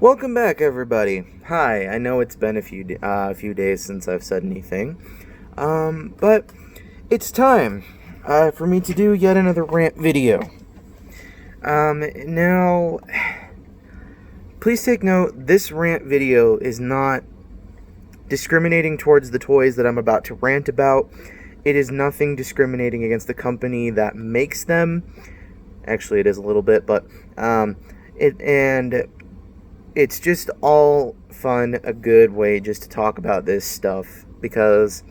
Welcome back, everybody. Hi, I know it's been a few days since I've said anything, but it's time for me to do yet another rant video. Now, please take note, this rant video is not discriminating towards the toys that I'm about to rant about. It is nothing discriminating against the company that makes them. Actually, it is a little bit, but it's just all fun, a good way just to talk about this stuff, because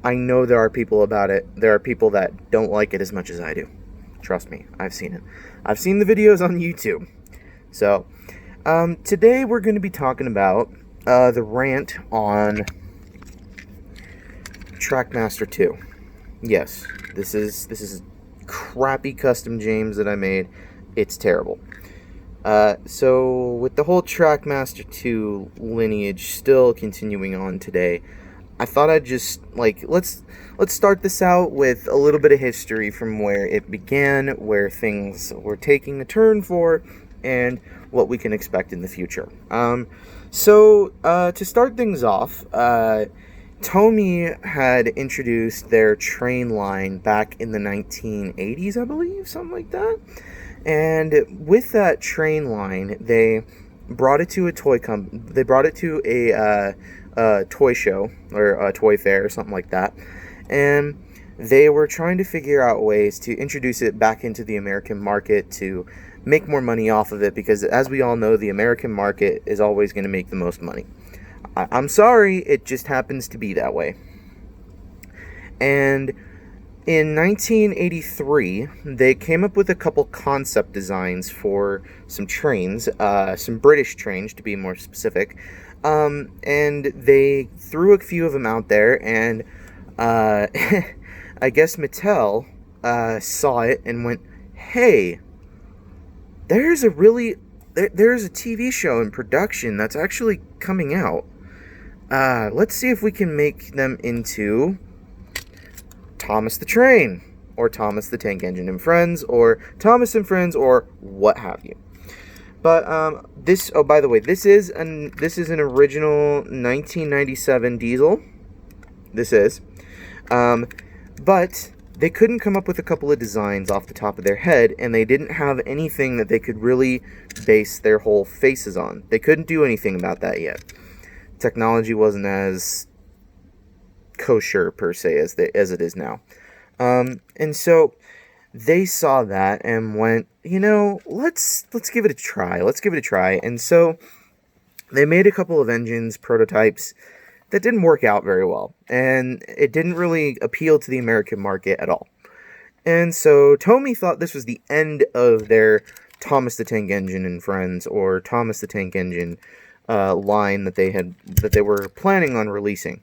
I know there are people about it. There are people that don't like it as much as I do. Trust me, I've seen it. I've seen the videos on YouTube. So, today we're going to be talking about the rant on Trackmaster 2. Yes, this is crappy custom James that I made. It's terrible. So with the whole Trackmaster 2 lineage still continuing on today, I thought I'd just, let's start this out with a little bit of history from where it began, where things were taking a turn for, and what we can expect in the future. To start things off, Tomy had introduced their train line back in the 1980s, I believe, something like that. And with that train line, they brought it to a They brought it to a toy show or a toy fair or something like that, and they were trying to figure out ways to introduce it back into the American market to make more money off of it, because as we all know, the American market is always going to make the most money. I'm sorry, it just happens to be that way. And in 1983, they came up with a couple concept designs for some trains, some British trains to be more specific, and they threw a few of them out there, and I guess Mattel saw it and went, hey, there's a TV show in production that's actually coming out. Let's see if we can make them into Thomas the Train, or Thomas the Tank Engine and Friends, or Thomas and Friends, or what have you. But by the way, this is an original 1997 diesel. This is, but they couldn't come up with a couple of designs off the top of their head, and they didn't have anything that they could really base their whole faces on. They couldn't do anything about that yet. Technology wasn't as kosher per se as it is now, and so they saw that and went, let's give it a try. And so they made a couple of engines prototypes that didn't work out very well, and it didn't really appeal to the American market at all. And so Tomy thought this was the end of their Thomas the Tank Engine and Friends, or Thomas the Tank Engine line that they were planning on releasing.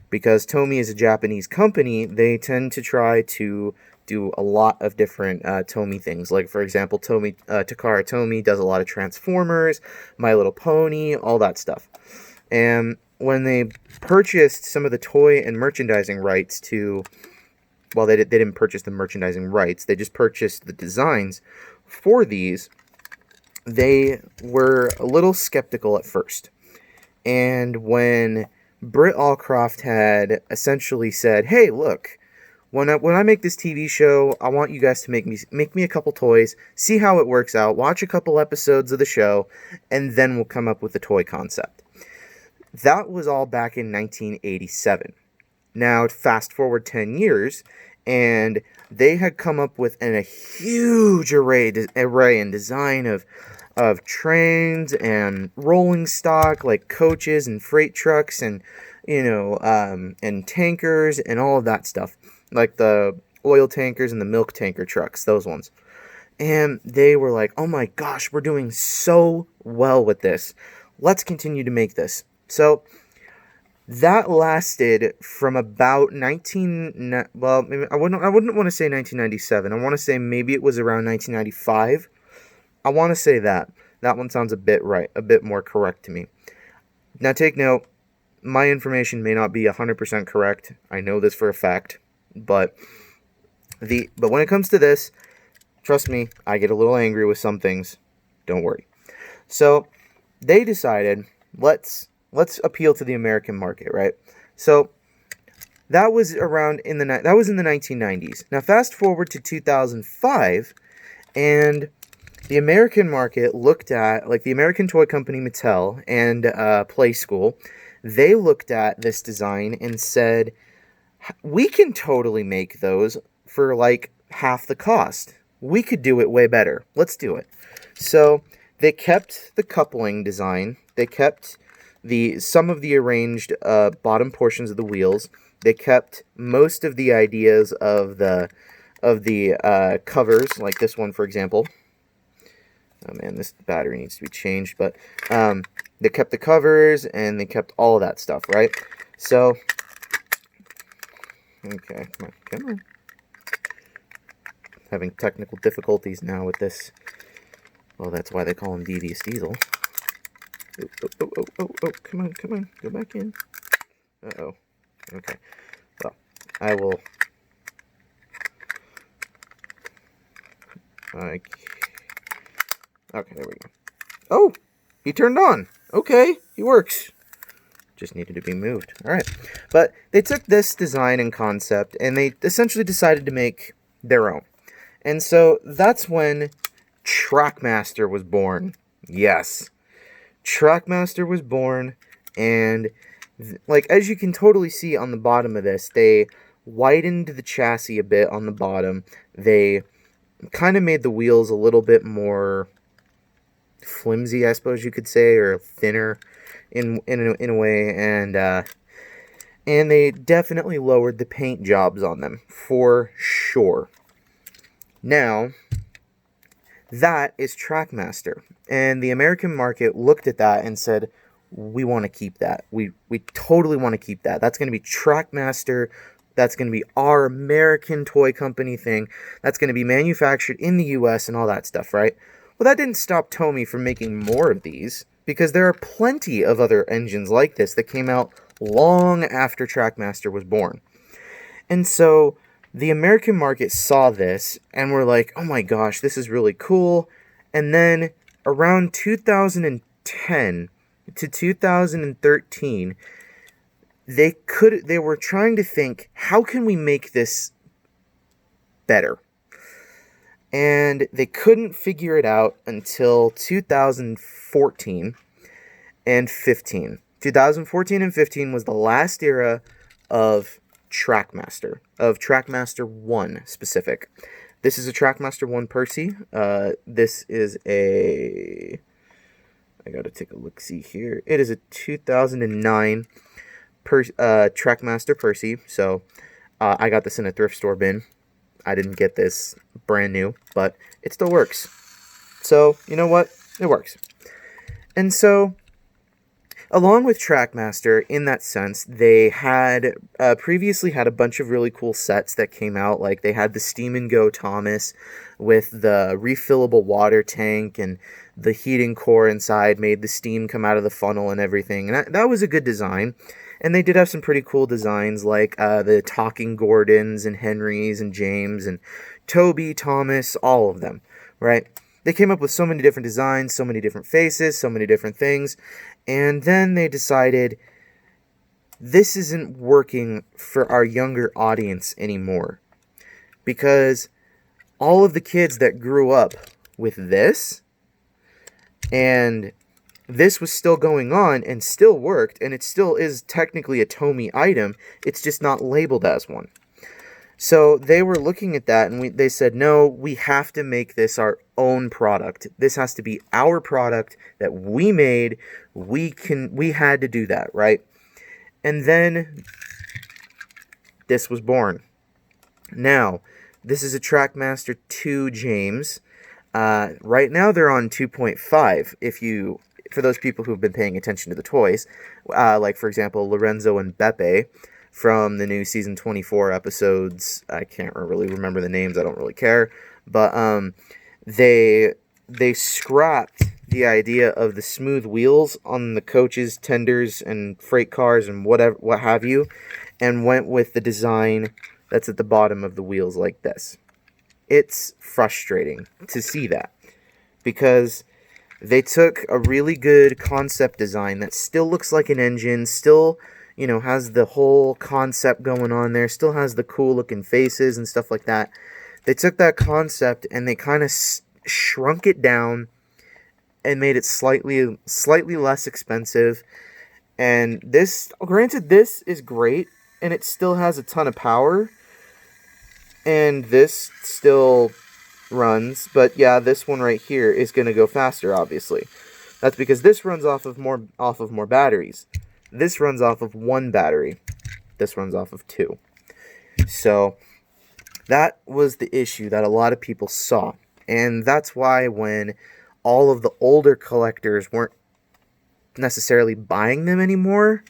Because Tomy is a Japanese company, they tend to try to do a lot of different Tomy things. Like, for example, Takara Tomy does a lot of Transformers, My Little Pony, all that stuff. And when they purchased some of the toy and merchandising rights they didn't purchase the merchandising rights, they just purchased the designs for these, they were a little skeptical at first. And when Britt Allcroft had essentially said, hey, look, when I make this TV show, I want you guys to make me a couple toys, see how it works out, watch a couple episodes of the show, and then we'll come up with the toy concept. That was all back in 1987. Now, fast forward 10 years, and they had come up with a huge array and design of trains and rolling stock, like coaches and freight trucks, and and tankers and all of that stuff, like the oil tankers and the milk tanker trucks, those ones. And they were like, oh my gosh, we're doing so well with this. Let's continue to make this. So that lasted from about I wouldn't want to say 1997. I want to say maybe it was around 1995. I want to say that. That one sounds a bit more correct to me. Now take note, my information may not be 100% correct. I know this for a fact, but when it comes to this, trust me, I get a little angry with some things. Don't worry. So they decided, let's appeal to the American market, right? So that was around in the 1990s. Now fast forward to 2005, and the American market looked at, like, the American toy company Mattel and Play School. They looked at this design and said, we can totally make those for like half the cost. We could do it way better. Let's do it. So they kept the coupling design. They kept some of the arranged bottom portions of the wheels. They kept most of the ideas of the covers, like this one, for example. Oh man, this battery needs to be changed, but they kept the covers and they kept all of that stuff, right? So, okay, come on. Having technical difficulties now with this. Well, that's why they call him Devious Diesel. Oh, come on, go back in. Uh-oh. Okay. Well, I will... Okay, there we go. Oh! He turned on! Okay, he works. Just needed to be moved. Alright. But they took this design and concept, and they essentially decided to make their own. And so, that's when Trackmaster was born. Yes. Trackmaster was born, and like, as you can totally see on the bottom of this, they widened the chassis a bit on the bottom. They kind of made the wheels a little bit more flimsy, I suppose you could say, or thinner in a way, and they definitely lowered the paint jobs on them, for sure. Now, that is Trackmaster, and the American market looked at that and said, we want to keep that. We totally want to keep that. That's going to be Trackmaster. That's going to be our American toy company thing. That's going to be manufactured in the US and all that stuff, right? Well, that didn't stop Tomy from making more of these, because there are plenty of other engines like this that came out long after Trackmaster was born. And so the American market saw this and were like, oh my gosh, this is really cool. And then around 2010 to 2013, they were trying to think, how can we make this better? And they couldn't figure it out until 2014 and 15. 2014 and 15 was the last era of Trackmaster, of Trackmaster 1 specific. This is a Trackmaster 1 Percy. This is a... I gotta take a look-see here. It is a 2009 Trackmaster Percy. So, I got this in a thrift store bin. I didn't get this brand new, but it still works. So, you know what? It works. And so, along with Trackmaster, in that sense, they had previously had a bunch of really cool sets that came out. Like, they had the Steam and Go Thomas with the refillable water tank, and the heating core inside made the steam come out of the funnel and everything. And that was a good design. And they did have some pretty cool designs, like the Talking Gordons and Henrys and James and Toby, Thomas, all of them, right? They came up with so many different designs, so many different faces, so many different things. And then they decided, this isn't working for our younger audience anymore. Because all of the kids that grew up with this, and this was still going on and still worked, and it still is technically a Tomy item, it's just not labeled as one. So they were looking at that, and they said, no, we have to make this our own product. This has to be our product that we made. We had to do that, right? And then this was born. Now, this is a Trackmaster 2 James. Right now they're on 2.5. For those people who've been paying attention to the toys, like for example Lorenzo and Beppe from the new season 24 episodes. I can't really remember the names. I don't really care, but they scrapped the idea of the smooth wheels on the coaches, tenders, and freight cars and what have you, and went with the design that's at the bottom of the wheels like this. It's frustrating to see that, because They took a really good concept design that still looks like an engine, still, has the whole concept going on there, still has the cool looking faces and stuff like that. They took that concept and they kind of shrunk it down and made it slightly less expensive. And this, granted, this is great, and it still has a ton of power, and this still runs, but yeah, this one right here is going to go faster, obviously. That's because this runs off of more batteries. This runs off of one battery. This runs off of two. So that was the issue that a lot of people saw, and that's why when all of the older collectors weren't necessarily buying them anymore,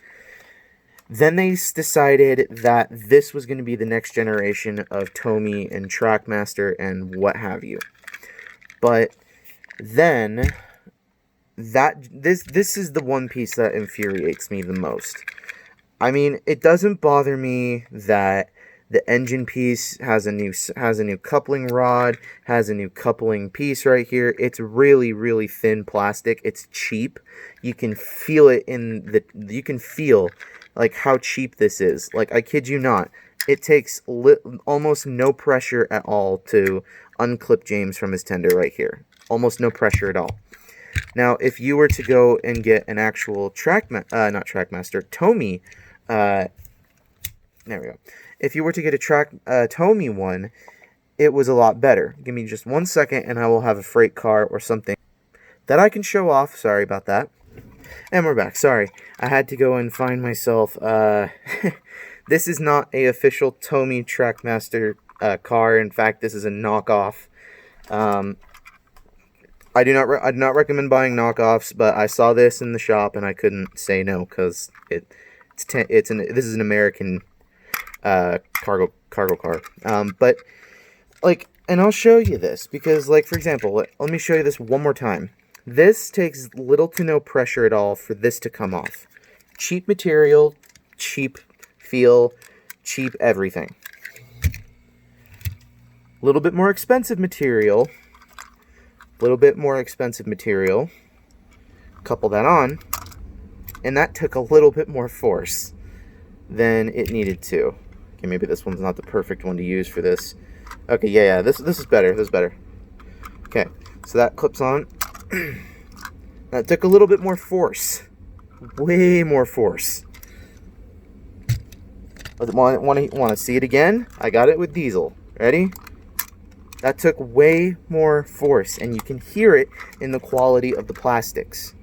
then they decided that this was going to be the next generation of Tomy and Trackmaster and what have you. But then this is the one piece that infuriates me the most. I mean, it doesn't bother me that the engine piece has a new coupling rod, has a new coupling piece right here. It's really, really thin plastic. It's cheap. You can feel it you can feel like how cheap this is. Like, I kid you not. It takes almost no pressure at all to unclip James from his tender right here. Almost no pressure at all. Now, if you were to go and get an actual Tomy, there we go. If you were to get a Tomy one, it was a lot better. Give me just 1 second and I will have a freight car or something that I can show off. Sorry about that. And we're back. Sorry. I had to go and find myself. This is not a official Tomy Trackmaster car. In fact, this is a knockoff. I do not recommend buying knockoffs, but I saw this in the shop and I couldn't say no because this is an American cargo car. But like, and I'll show you this because, like, for example, let me show you this one more time. This takes little to no pressure at all for this to come off. Cheap material, cheap feel, cheap everything. A little bit more expensive material. Couple that on, and that took a little bit more force than it needed to. Okay, maybe this one's not the perfect one to use for this. Okay, yeah, this is better. This is better. Okay, so that clips on. That took a little bit more force. Way more force. Want to see it again? I got it with diesel. Ready? That took way more force, and you can hear it in the quality of the plastics.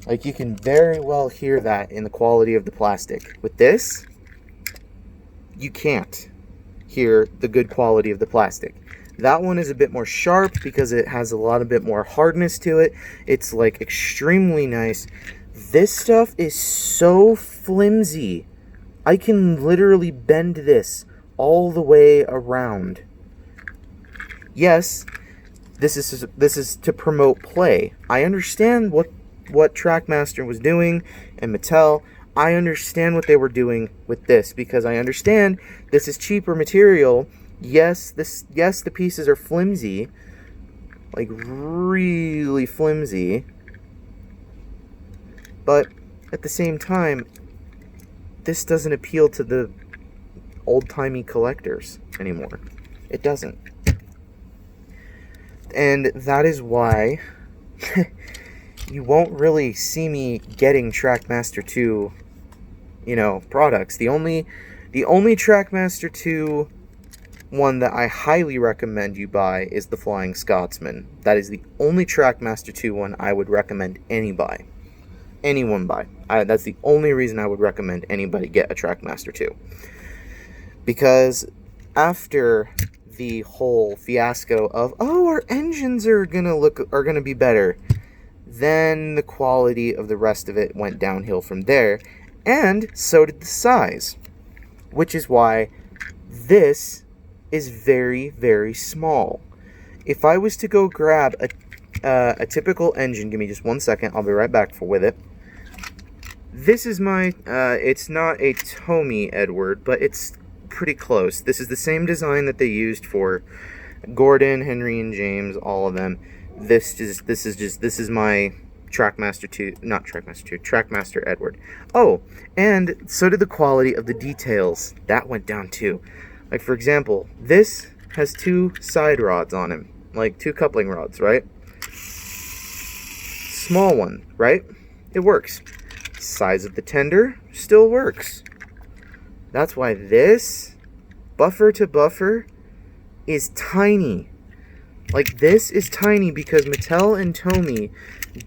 Like, you can very well hear that in the quality of the plastic. With this, you can't hear the good quality of the plastic. That one is a bit more sharp because it has a bit more hardness to it. It's like extremely nice. This stuff is so flimsy. I can literally bend this all the way around. Yes, this is to promote play. I understand what Trackmaster was doing and Mattel. I understand what they were doing with this because I understand this is cheaper material. Yes, the pieces are flimsy, like really flimsy. But at the same time, this doesn't appeal to the old-timey collectors anymore. It doesn't. And that is why you won't really see me getting Trackmaster 2, products. The only Trackmaster 2 one that I highly recommend you buy is the Flying Scotsman. That is the only Trackmaster 2 one I would recommend anyone buy. That's the only reason I would recommend anybody get a Trackmaster 2. Because after the whole fiasco of, our engines are gonna be better, then the quality of the rest of it went downhill from there, and so did the size, which is why this is very, very small. If I was to go grab a typical engine, give me just 1 second, I'll be right back with it. This is my, it's not a Tomy Edward, but it's pretty close. This is the same design that they used for Gordon, Henry, and James, all of them. this is my Trackmaster 2, not Trackmaster 2, Trackmaster Edward. Oh, and so did the quality of the details. That went down too. Like, for example, this has 2 side rods on him, like 2 coupling rods, right? Small one, right? It works. Size of the tender still works. That's why this buffer to buffer is tiny. Like, this is tiny because Mattel and Tomy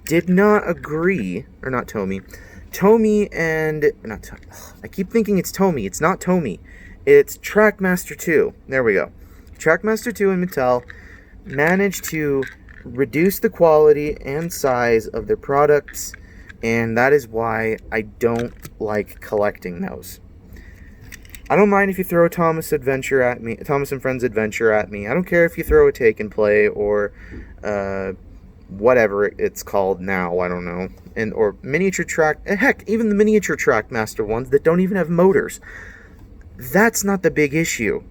did not agree, or not Tomy. Tomy and, not I keep thinking it's Tomy. It's not Tomy. It's Trackmaster 2. There we go. Trackmaster 2 and Mattel managed to reduce the quality and size of their products, and that is why I don't like collecting those. I don't mind if you throw a Thomas and Friends Adventure at me. I don't care if you throw a Take and Play or whatever it's called now. I don't know. Or miniature track. Heck, even the miniature Trackmaster ones that don't even have motors. That's not the big issue.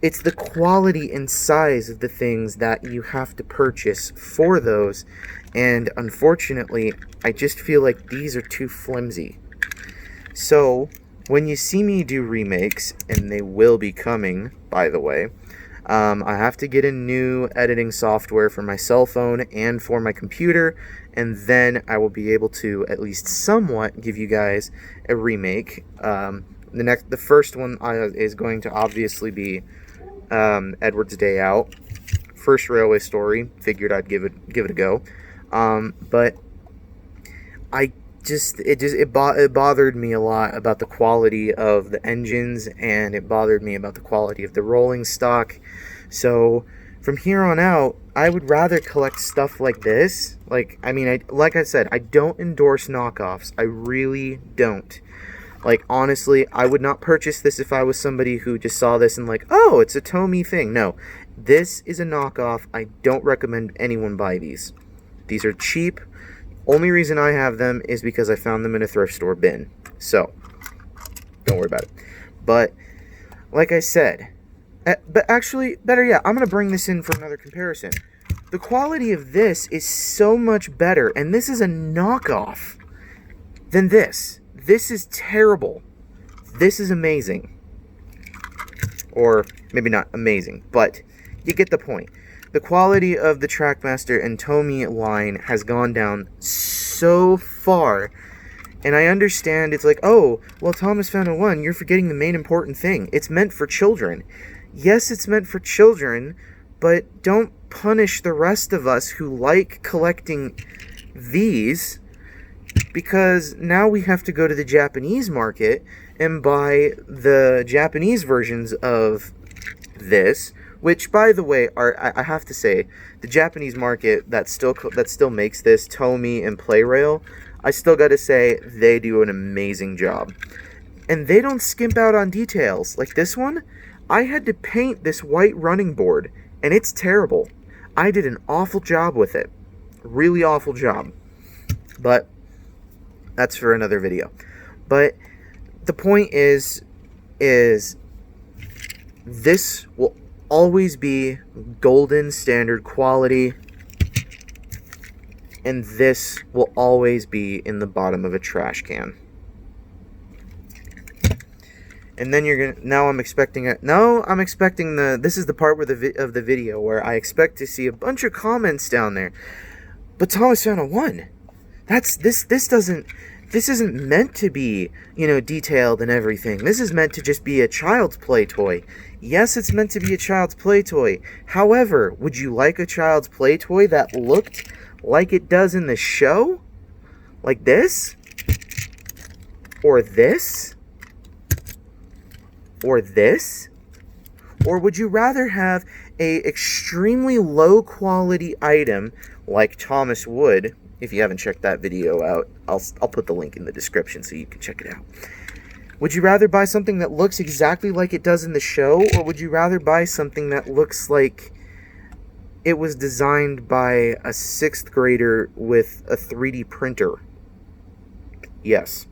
It's the quality and size of the things that you have to purchase for those. And unfortunately, I just feel like these are too flimsy. So, when you see me do remakes, and they will be coming, by the way, I have to get a new editing software for my cell phone and for my computer, and then I will be able to at least somewhat give you guys a remake. The first one is going to obviously be Edward's Day Out. First Railway Story. Figured I'd give it a go. But it bothered me a lot about the quality of the engines, and it bothered me about the quality of the rolling stock. So from here on out, I would rather collect stuff like this. Like I said, I don't endorse knockoffs. I really don't. Like, honestly, I would not purchase this if I was somebody who just saw this and like, oh, it's a Tomy thing. No, this is a knockoff. I don't recommend anyone buy these. These are cheap. Only reason I have them is because I found them in a thrift store bin. So, don't worry about it. But, like I said, but actually, better yet, I'm going to bring this in for another comparison. The quality of this is so much better, and this is a knockoff, than this. This is terrible. This is amazing. Or, maybe not amazing, but you get the point. The quality of the Trackmaster and Tomy line has gone down so far, and I understand it's like, oh, well, Thomas found one, you're forgetting the main important thing. It's meant for children. Yes, it's meant for children, but don't punish the rest of us who like collecting these, because now we have to go to the Japanese market and buy the Japanese versions of this. Which, by the way, I have to say, the Japanese market that still makes this, Tomy and Playrail, I still got to say, they do an amazing job. And they don't skimp out on details. Like this one, I had to paint this white running board, and it's terrible. I did an awful job with it. Really awful job. But that's for another video. But the point is this will always be golden standard quality, and this will always be in the bottom of a trash can. And then I'm expecting this is the part where of the video where I expect to see a bunch of comments down there. But Thomas found a 1. This isn't meant to be, detailed and everything. This is meant to just be a child's play toy. Yes, it's meant to be a child's play toy. However, would you like a child's play toy that looked like it does in the show? Like this? Or this? Or this? Or would you rather have a extremely low quality item like Thomas would? If you haven't checked that video out, I'll put the link in the description so you can check it out. Would you rather buy something that looks exactly like it does in the show, or would you rather buy something that looks like it was designed by a 6th grader with a 3D printer? Yes.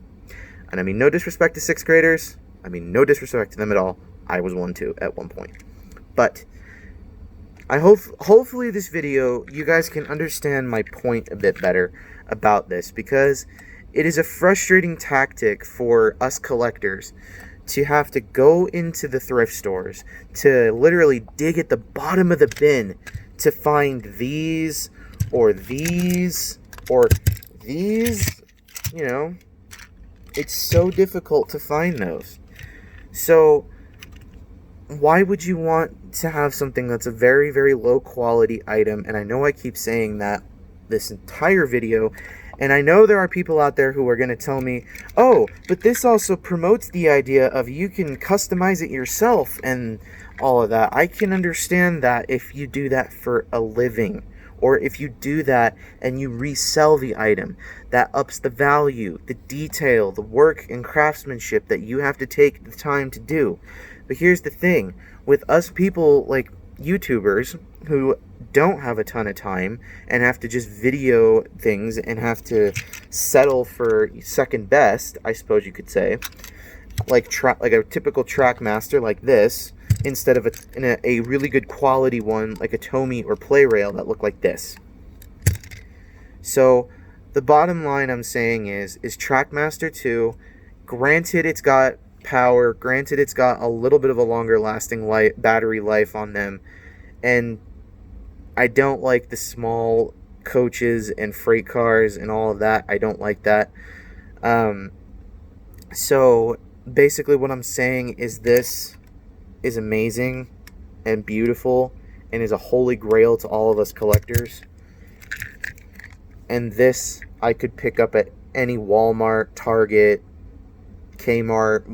And I mean no disrespect to 6th graders. I mean no disrespect to them at all. I was one too at one point. But hopefully this video, you guys can understand my point a bit better about this, because it is a frustrating tactic for us collectors to have to go into the thrift stores to literally dig at the bottom of the bin to find these or these or these. You know, it's so difficult to find those. So why would you want to have something that's a very, very low quality item? And I know I keep saying that this entire video, and I know there are people out there who are going to tell me, oh, but this also promotes the idea of you can customize it yourself and all of that. I can understand that if you do that for a living, or if you do that and you resell the item. That ups the value, the detail, the work and craftsmanship that you have to take the time to do. But here's the thing, with us people like YouTubers who don't have a ton of time and have to just video things and have to settle for second best, I suppose you could say, like a typical Trackmaster like this, instead of a really good quality one like a Tomy or Play Rail that look like this. So the bottom line I'm saying is Trackmaster 2, granted it's got power, granted it's got a little bit of a longer lasting battery life on them, and I don't like the small coaches and freight cars and all of that. I don't like that. So basically what I'm saying is this is amazing and beautiful and is a holy grail to all of us collectors. And this I could pick up at any Walmart, Target, Kmart,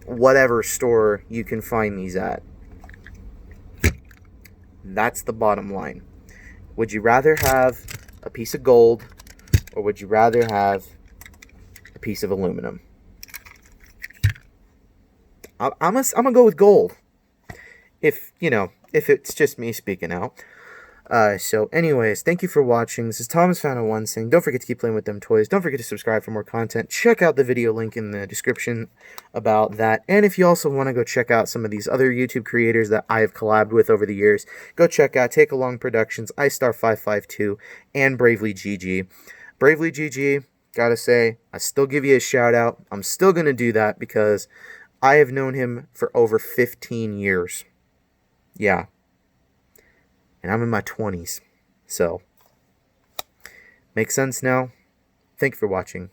whatever store you can find these at. That's the bottom line. Would you rather have a piece of gold, or would you rather have a piece of aluminum? I'm gonna go with gold. If it's just me speaking out. So anyways, thank you for watching. This is Thomas Fountain One saying, don't forget to keep playing with them toys. Don't forget to subscribe for more content. Check out the video link in the description about that. And if you also want to go check out some of these other YouTube creators that I have collabed with over the years, go check out Take Along Productions, iStar552, and Bravely GG. Bravely GG, gotta say, I still give you a shout out. I'm still gonna do that because I have known him for over 15 years. Yeah. And I'm in my 20s. So, makes sense now? Thank you for watching.